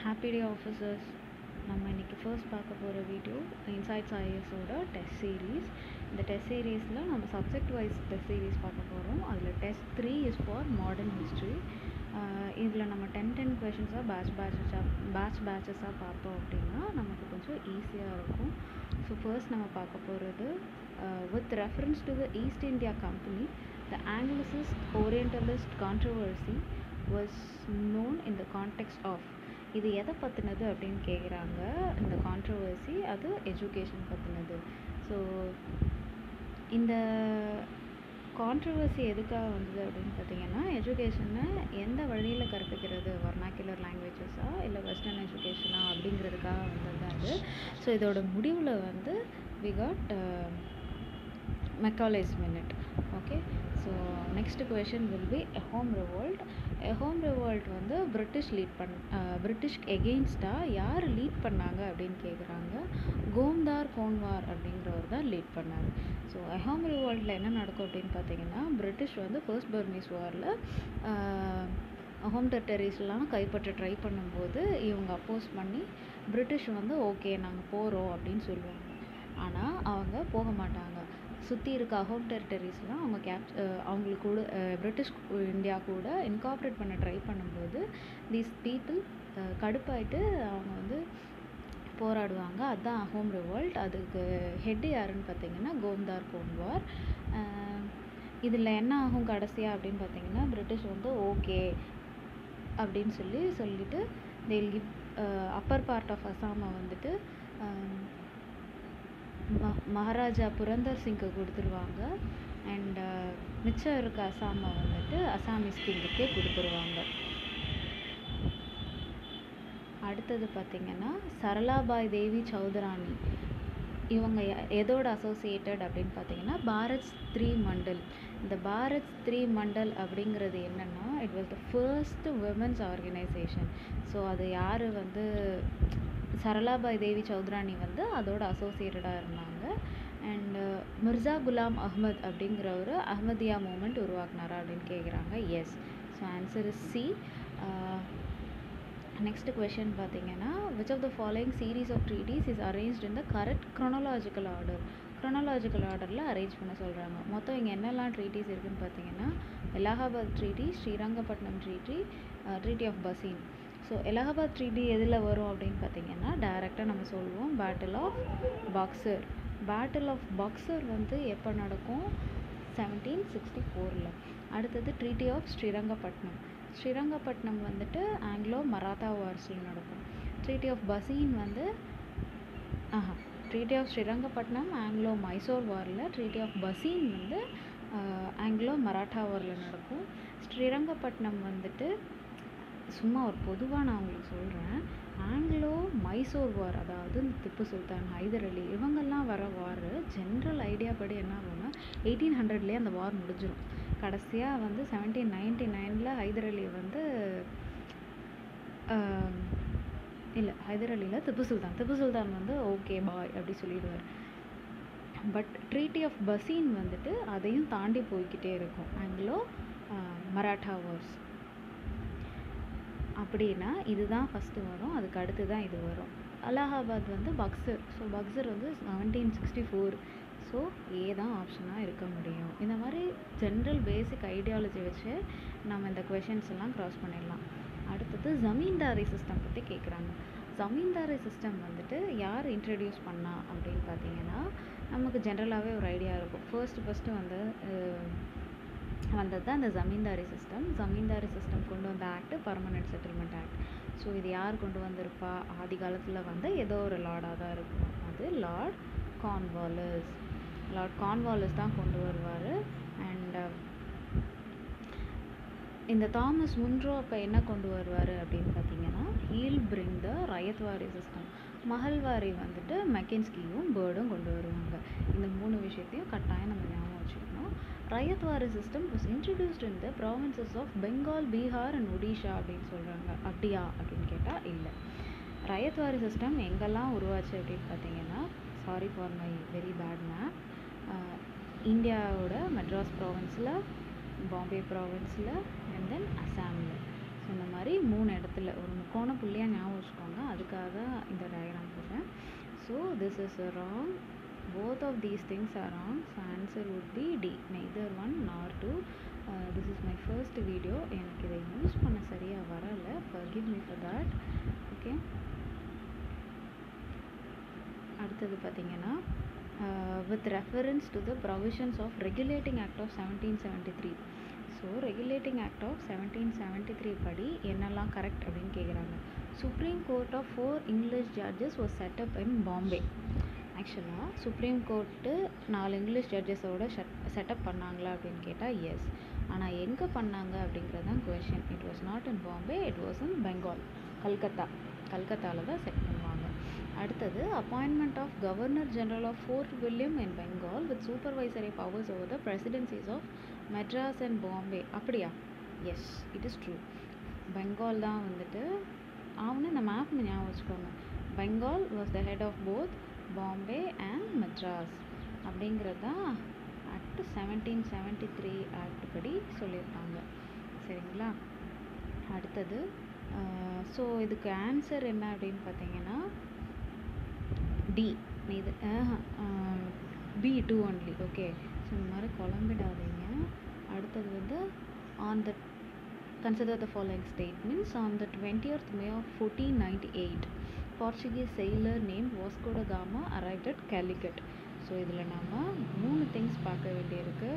Happy day officers. நம்ம இன்றைக்கி first பார்க்க போகிற வீடியோ இன்சைட்ஸ் ஐஏஎஸோட டெஸ்ட் சீரீஸ். இந்த டெஸ்ட் சீரீஸில் நம்ம சப்ஜெக்ட் வைஸ் டெஸ்ட் சீரீஸ் பார்க்க போகிறோம். அதில் test 3 is for modern history. இதில் நம்ம 10 கொஷின்ஸாக பேட்சஸாக பார்த்தோம் அப்படின்னா நமக்கு கொஞ்சம் ஈஸியாக இருக்கும். ஸோ ஃபர்ஸ்ட் நம்ம பார்க்க போகிறது with reference to the East India Company the Anglicist Orientalist controversy was known in the context of. இது எதை பற்றினது அப்படின்னு கேட்குறாங்க. இந்த கான்ட்ரவர்சி அது எஜுகேஷன் பற்றினது. ஸோ இந்த கான்ட்ரவர்சி எதுக்காக வந்தது அப்படின்னு பார்த்தீங்கன்னா, எஜுகேஷனை எந்த வழியில் கற்பிக்கிறது, வர்னாக்குலர் லாங்குவேஜஸா இல்லை வெஸ்டர்ன் எஜுகேஷனா அப்படிங்கிறதுக்காக வந்தது தான் அது. ஸோ இதோட முடிவில் வந்து we got Macaulay's minute. Okay, so next question will be a home revolt. A home revolt வந்து பிரிட்டிஷ் எகெயின்ஸ்டாக யார் லீட் பண்ணாங்க அப்படின்னு கேட்குறாங்க. கோம்தார் கோன்வார் அப்படிங்கிறவர் தான் லீட் பண்ணார். ஸோ எ ஹோம் ரிவோல்ட்டில் என்ன நடக்கும் அப்படின்னு பார்த்தீங்கன்னா, பிரிட்டிஷ் வந்து ஃபர்ஸ்ட் பர்மீஸ் வாரில் ஹோம் டெரிட்டரிஸ்லாம் கைப்பற்ற ட்ரை பண்ணும்போது இவங்க அப்போஸ் பண்ணி பிரிட்டிஷ் வந்து ஓகே நாங்கள் போகிறோம் அப்படின்னு சொல்லுவாங்க. ஆனால் அவங்க போக மாட்டாங்க. சுற்றி இருக்க ஹோம் டெரிட்டரிஸ்லாம் அவங்களுக்கு கூட பிரிட்டிஷ் இந்தியா கூட இன்கார்பரேட் பண்ண ட்ரை பண்ணும்போது தீஸ் பீப்புள் கடுப்பாயிட்டு அவங்க வந்து போராடுவாங்க. அதுதான் ஹோம் ரிவோல்ட். அதுக்கு ஹெட் யாருன்னு பார்த்தீங்கன்னா கோம்தார் கோன்வார். இதில் என்ன ஆகும் கடைசியாக அப்படின்னு பார்த்தீங்கன்னா, பிரிட்டிஷ் வந்து ஓகே அப்படின்னு சொல்லிட்டு they'll give upper part of அசாமை வந்துட்டு மகாராஜா புரந்தர் சிங்க்கு கொடுத்துருவாங்க. அண்ட் மிச்சம் இருக்க அசாமை வந்துட்டு அசாமிஸ் கிங்குக்கே கொடுத்துருவாங்க. அடுத்தது பார்த்திங்கன்னா சரளாபாய் தேவி சௌதராணி. இவங்க எதோட அசோசியேட்டட் அப்படின்னு பார்த்தீங்கன்னா பாரத் ஸ்திரீ மண்டல். இந்த பாரத் ஸ்திரீ மண்டல் அப்படிங்கிறது என்னென்னா, it was the first women's organisation. So அது யார் வந்து சரளாபாய் தேவி சௌத்ரானி வந்து அதோட அசோசியேட்டடாக இருந்தாங்க. அண்ட் மிர்சா குலாம் அஹ்மத் அப்படிங்கிறவர் அஹ்மதியா மூமெண்ட் உருவாக்குனாரா அப்படின்னு கேட்குறாங்க. Yes. So answer is C. Next question பார்த்தீங்கன்னா, which of the following series of treaties is arranged in the correct chronological order. Chronological ஆர்டரில் அரேஞ்ச் பண்ண சொல்கிறாங்க. மொத்தம் இங்கே என்னெல்லாம் ட்ரீட்டிஸ் இருக்குதுன்னு பார்த்தீங்கன்னா, Allahabad treaty, Srirangapatnam treaty, treaty of Bassein. So Allahabad treaty எதில் வரும் அப்படின்னு பார்த்தீங்கன்னா, டைரெக்டாக நம்ம சொல்லுவோம் battle of Buxar. Battle of Buxar வந்து எப்போ நடக்கும்? 1764. அடுத்தது ட்ரீட்டி ஆஃப் ஸ்ரீரங்கப்பட்டினம். ஸ்ரீரங்கப்பட்டினம் வந்துட்டு ஆங்கிலோ மராத்தா வார்ஸில் நடக்கும். ட்ரீட்டி ஆஃப் பசீன் வந்து treaty of Srirangapatnam Anglo Mysore வாரில், ட்ரீட்டி ஆஃப் பசீன் வந்து ஆங்கிலோ மராட்டா வாரில் நடக்கும். ஸ்ரீரங்கப்பட்டினம் வந்துட்டு சும்மா ஒரு பொதுவாக நான் உங்களுக்கு சொல்கிறேன். ஆங்கிலோ மைசூர் வார், அதாவது திப்பு சுல்தான், ஹைதர் அலி இவங்கெல்லாம் வர வார் ஜென்ரல் ஐடியா படி என்ன ஆகும்னா 1800 அந்த வார் முடிஞ்சிடும். கடைசியாக வந்து 1799 ஹைதர் அலி வந்து இல்லை ஹைதர் அலியில் திப்பு சுல்தான் வந்து ஓகே பாய் அப்படி சொல்லிடுவார். பட் ட்ரீட்டி ஆஃப் பசீன் வந்துட்டு அதையும் தாண்டி போய்கிட்டே இருக்கும். ஆங்கிலோ மராட்டா வார்ஸ் அப்படின்னா இதுதான் ஃபஸ்ட்டு வரும். அதுக்கு அடுத்து தான் இது வரும். அலகாபாத் வந்து பக்சர். ஸோ பக்சர் வந்து 1764. ஸோ ஏ தான் ஆப்ஷனாக இருக்க முடியும். இந்த மாதிரி ஜென்ரல் பேசிக் ஐடியாலஜி வச்சு நம்ம இந்த கொஷின்ஸ் எல்லாம் க்ராஸ் பண்ணிடலாம். அடுத்தது ஜமீன்தாரி சிஸ்டம் பற்றி கேட்குறாங்க. ஜமீன்தாரி சிஸ்டம் வந்துட்டு யார் இன்ட்ரடியூஸ் பண்ணா அப்படின்னு பார்த்தீங்கன்னா, நமக்கு ஜென்ரலாகவே ஒரு ஐடியா இருக்கும். ஃபர்ஸ்ட்டு வந்து வந்தது தான் இந்த ஜமீன்தாரி சிஸ்டம். ஜமீன்தாரி சிஸ்டம் கொண்டு வந்த act permanent settlement act. So இது யார் கொண்டு வந்திருப்பா? ஆதி காலத்தில் வந்து ஏதோ ஒரு லார்டாக தான் இருக்கும். அது லார்ட் கார்ன்வாலிஸ் தான் கொண்டு வருவார். அண்ட் இந்த தாமஸ் முன்ரோ அப்போ என்ன கொண்டு வருவார் அப்படின்னு பார்த்தீங்கன்னா, he'll bring the Ryotwari system. Mahalwari வந்துட்டு மெக்கன்ஸ்கியும் பேர்டும் கொண்டு வருவாங்க. இந்த 3 விஷயத்தையும் கட்டாயம் நம்ம ஞாபகம் வச்சுக்கணும். Ryotwari system was introduced in the provinces of Bengal, Bihar and Odisha அப்படின்னு சொல்கிறாங்க. அப்படியா அப்படின்னு கேட்டால் இல்லை. ரயத்வாரி சிஸ்டம் எங்கெல்லாம் உருவாச்சு அப்படின்னு பார்த்தீங்கன்னா, sorry for my very bad map, இந்தியாவோட மெட்ராஸ் ப்ராவின்ஸில், பாம்பே ப்ராவின்ஸில் அண்ட் தென் அசாமில். ஸோ இந்த மாதிரி 3 இடத்துல ஒரு முக்கோண புள்ளியாக ஞாபகம் வச்சுக்கோங்க. அதுக்காக தான் இந்த டயக்ராம் போடுறேன். So this is wrong. Both of these things are wrong. So answer would be D. Neither 1 nor 2. This is my first video. எனக்கு இதை யூஸ் பண்ண சரியாக வரலை. Forgive me for that. Okay. அடுத்தது பார்த்தீங்கன்னா with reference to the provisions of Regulating Act of 1773. So Regulating Act of 1773 படி என்னெல்லாம் correct அப்படின்னு கேட்குறாங்க. Supreme Court of 4 English judges was set up in Bombay. ஆக்சுவலாக சுப்ரீம் கோர்ட்டு 4 இங்கிலீஷ் ஜட்ஜஸோட setup பண்ணாங்களா அப்படின்னு கேட்டால் எஸ். ஆனால் எங்கே பண்ணாங்க அப்படிங்கிறது தான் question. It was not in Bombay, it was in Bengal, கல்கத்தாவில் தான் செட் பண்ணுவாங்க. அடுத்தது appointment of governor general of Fort William in Bengal with supervisory powers over the presidencies of Madras and Bombay. அப்படியா? Yes, it is true. Bengal தான் வந்துட்டு அவனு இந்த மேப் ஞாபகம் வச்சுக்கோங்க. Bengal was the head of both Bombay and Madras அப்படிங்கிறது தான் ஆக்ட் 1773 ஆக்ட் படி சொல்லியிருக்காங்க. சரிங்களா? அடுத்தது ஸோ இதுக்கு ஆன்சர் என்ன அப்படின்னு பார்த்தீங்கன்னா டி. இது B2 ஒன்லி. ஓகே, ஸோ இந்த மாதிரி குழம்பிடாதீங்க. அடுத்தது வந்து on the consider the following statements. On the 20th May of 1498, Portuguese sailor named Vasco da Gama arrived at Calicut. So இதில் நம்ம 3 திங்ஸ் பார்க்க வேண்டியிருக்கு.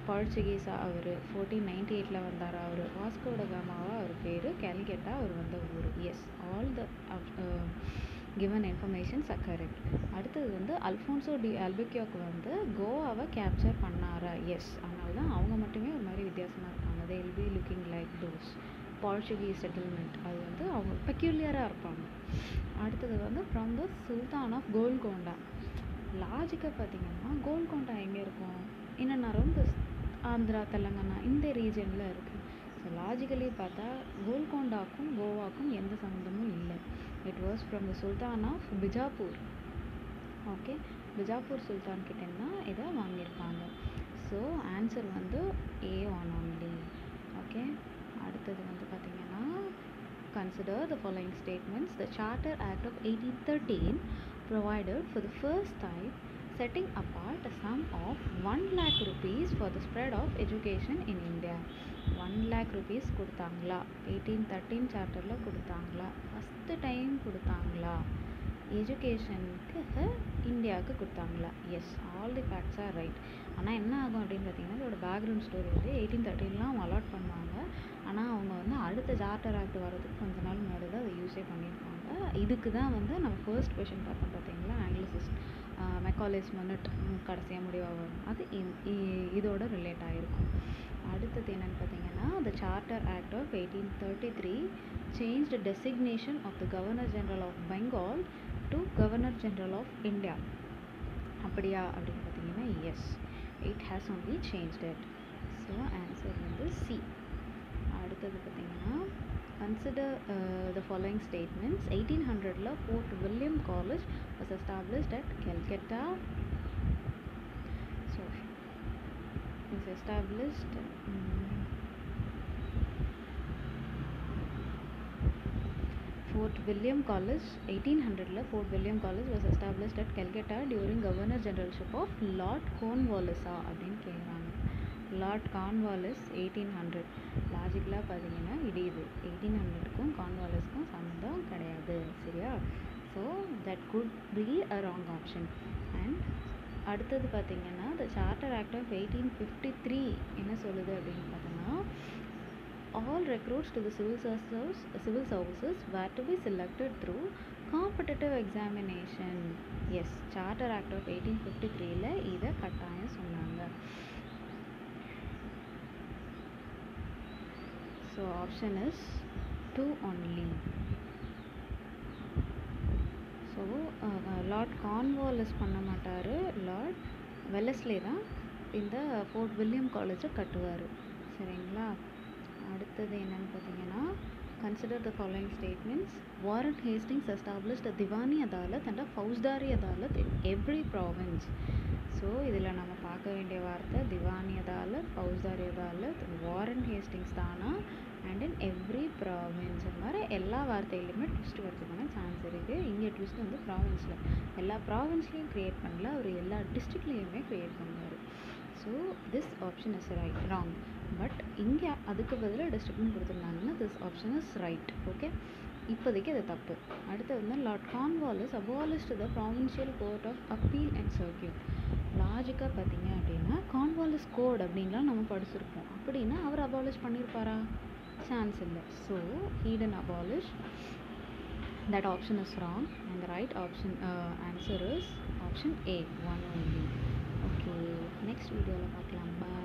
போர்ச்சுகீஸாக அவர் 1498 வந்தார். அவர் வாஸ்கோ ட காமாவா அவர் பேர், கேலிக்கட்டா அவர் வந்த ஊர். Yes, all the given informations are correct. அடுத்தது வந்து அல்ஃபோன்சோ டி அல்புக்யூர்க் வந்து கோவாவை கேப்சர் பண்ணாரா? எஸ். அதனால தான் அவங்க மட்டுமே ஒரு மாதிரி வித்தியாசமாக இருப்பாங்க. they will be looking like those Portuguese settlement. அது வந்து அவங்க பெக்யூலியராக இருப்பாங்க. அடுத்தது வந்து from the Sultan of Golconda. லாஜிக்காக பார்த்தீங்கன்னா கோல்கொண்டா எங்கே இருக்கும்? இன்னும் அரௌண்ட் ஆந்திரா, தெலுங்கானா இந்த ரீஜனில் இருக்குது. ஸோ லாஜிக்கலி பார்த்தா கோல்கொண்டாக்கும் கோவாக்கும் எந்த சம்மந்தமும் இல்லை. It was from the sultan of Bijapur. Okay, Bijapur சுல்தான் கிட்டேன்னா இதை வாங்கியிருப்பாங்க. ஸோ ஆன்சர் வந்து A1 only. ஓகே, அடுத்தது வந்து பார்த்தீங்கன்னா consider the following statements. The Charter Act of 1813 provided for the first time setting apart a sum of 1 lakh rupees for the spread of education in India. 1 lakh rupees கொடுத்தாங்களா? 1813 சார்ட்டரில் கொடுத்தாங்களா? First time கொடுத்தாங்களா? எஜுகேஷனுக்கு இந்தியாவுக்கு கொடுத்தாங்களா? Yes, all the facts are right. ஆனால் என்ன ஆகும் அப்படின்னு பார்த்தீங்கன்னா இதோட பேக்ரவுண்ட் ஸ்டோரி வந்து 1813 அவங்க அலாட் பண்ணுவாங்க. ஆனால் அவங்க வந்து அடுத்த சார்ட்டர் ஆக்ட் வரதுக்கு கொஞ்ச நாள் முன்னாடி தான் அதை யூஸே பண்ணியிருப்பாங்க. இதுக்கு தான் வந்து நம்ம ஃபர்ஸ்ட் கொஷின் பார்த்தோம் பார்த்தீங்களா, ஆங்கிலிசிஸ்ட் மெக்காலேஸ் மினிட் கடைசியாக முடிவாகும். அது இதோட ரிலேட் ஆகிருக்கும். அடுத்தது என்னென்னு பார்த்தீங்கன்னா the charter act of 1833 changed designation of the governor general of Bengal to governor general of India. அப்படியா அப்படின்னு பார்த்தீங்கன்னா yes, it has only changed it. So answer வந்து சி. அடுத்தது பார்த்தீங்கன்னா consider the following statements. 1800 Fort William College was established at Calcutta. So it was established Fort William College 1800 Fort William College was established at Calcutta during Governor Generalship of Lord Cornwallis அப்படின்னு கேட்குறாங்க. Lord Cornwallis 1800. லாஜிக்கலாக பார்த்தீங்கன்னா இது 1800க்கும் கார்ன்வாலிஸ்க்கும் சம்மந்தம் கிடையாது. சரியா? So that could be a wrong option. And அடுத்தது பார்த்தீங்கன்னா the charter act of 1853 என்ன சொல்லுது அப்படின்னு பார்த்தோன்னா all recruits to the civil services were to be selected through competitive examination. Yes, Charter Act of 1853ல இதை கட்டாயம் சொன்னாங்க. So option is 2 only. So Lord Cornwallis பண்ண மாட்டார், லார்ட் வெல்லஸ்லே தான் இந்த ஃபோர்ட் வில்லியம் காலேஜை கட்டுவார். சரிங்களா? அடுத்தது என்னன்னு பார்த்தீங்கன்னா consider the following statements. Warren Hastings established a Diwani Adalat and a Faujdari Adalat in every province. So இதில் நம்ம பார்க்க வேண்டிய வார்த்தை திவானி அதாலத், ஃபௌஜ்தாரி அதாலத். வாரன் ஹேஸ்டிங்ஸ் தானா அண்ட் இன் எவ்ரி ப்ராவின்ஸ். இந்த மாதிரி எல்லா வார்த்தையிலுமே ட்விஸ்ட் வரதுக்கான சான்ஸ் இருக்குது. இங்கே ட்விஸ்ட் வந்து ப்ராவின்ஸில் எல்லா ப்ராவின்ஸ்லேயும் க்ரியேட் பண்ணல, அவர் எல்லா டிஸ்ட்ரிக்ட்லேயுமே க்ரியேட் பண்ணார். So this option is wrong. But இங்கே அதுக்கு பதிலாக டிஸ்ட்ரிக்ட்னு கொடுத்துருந்தாங்கன்னா this option is right. Okay, இப்போதைக்கு அது தப்பு. அடுத்து வந்து Lord Cornwallis abolished the provincial court of appeal and circuit. லாஜிக்காக பார்த்தீங்க அப்படின்னா கார்ன்வாலிஸ் கோட் அப்படின்லாம் நம்ம படிச்சிருப்போம். அப்படின்னா அவர் அபாலிஷ் பண்ணியிருப்பாரா? சான்ஸ் இல்லை. So he didn't abolish. That option is wrong and the right option answer is option A, 1 only. Okay, next video பார்க்கலாம். Bye.